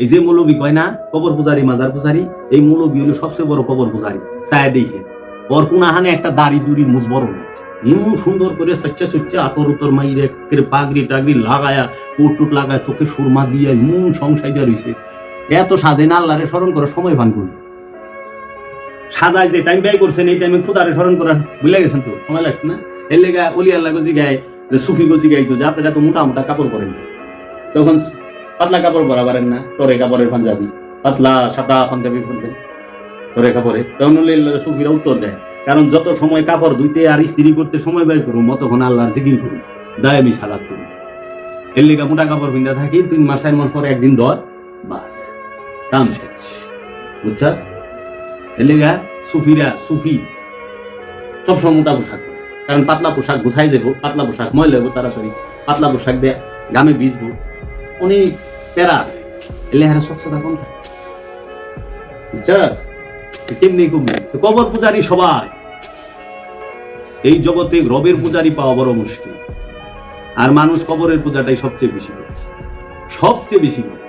এই যে মৌলবী কয় না কবর পূজারি মাজার পূজারি, এই মৌলবী হলো সবচেয়ে বড় কবর পূজারি। চায় দেখে ওর কোনাহানে একটা দাড়ি দুড়ির মুজ বড় নেই, এমন সুন্দর করে সচ্চা চুচ্চা আতর উতর মাইরে পাগড়ি টাগড়ি লাগায়া কোট টুট লাগায় চোখে সুরমা দিয়ে এমন সংসাইজা রয়েছে। এত সাজে না আল্লাহরে স্মরণ করার সময় পান করি। সাজায় যে টাইম ব্যয় করছেন এই টাইমে খুদারে স্মরণ করার ভুলে গেছেন তো, সময় লাগছে না। এর লেগা অলি আল্লাহ গজি গায় যে সুফি গজি গাইতো যে আপনারা তো মোটা মোটা কাপড় পরেন, তখন পাতলা কাপড় পরা পারেন না, টরে কাপড়ের পাঞ্জাবি, পাতলা সাদা পাঞ্জাবি পরবেন টরে কাপড়ে। তখন সুফিরা উত্তর দেয়, কারণ যত সময় কাপড় ধুইতে আর ইস্ত্রি করতে সময় ব্যয় করুন, ততক্ষণ আল্লাহর জিকির করুন, দায়ামি সালাত করুন। এর লেগা মোটা কাপড় পিন্ধা থাকি 3 মাস 4 মাস পরে একদিন ধর, বাস কাম শেষ, বুঝছাস। এর লেগা সুফিরা সুফি সবসময় মোটা পোশাক, কারণ পাতলা পোশাক গুছাই যাবো, পাতলা পোশাক ময়লা হবো তাড়াতাড়ি, পাতলা পোশাক দিয়ে গামে ভিজবো, অনেক প্যারা আছে। এলে হারে স্বচ্ছতা কম থাকে, বুঝছাস। কেমনি কবর পূজারি সবাই এই জগতে, রবের পূজারি পাওয়া বড় মুশকিল। আর মানুষ কবরের পূজাটাই সবচেয়ে বেশি করে, সবচেয়ে বেশি করে।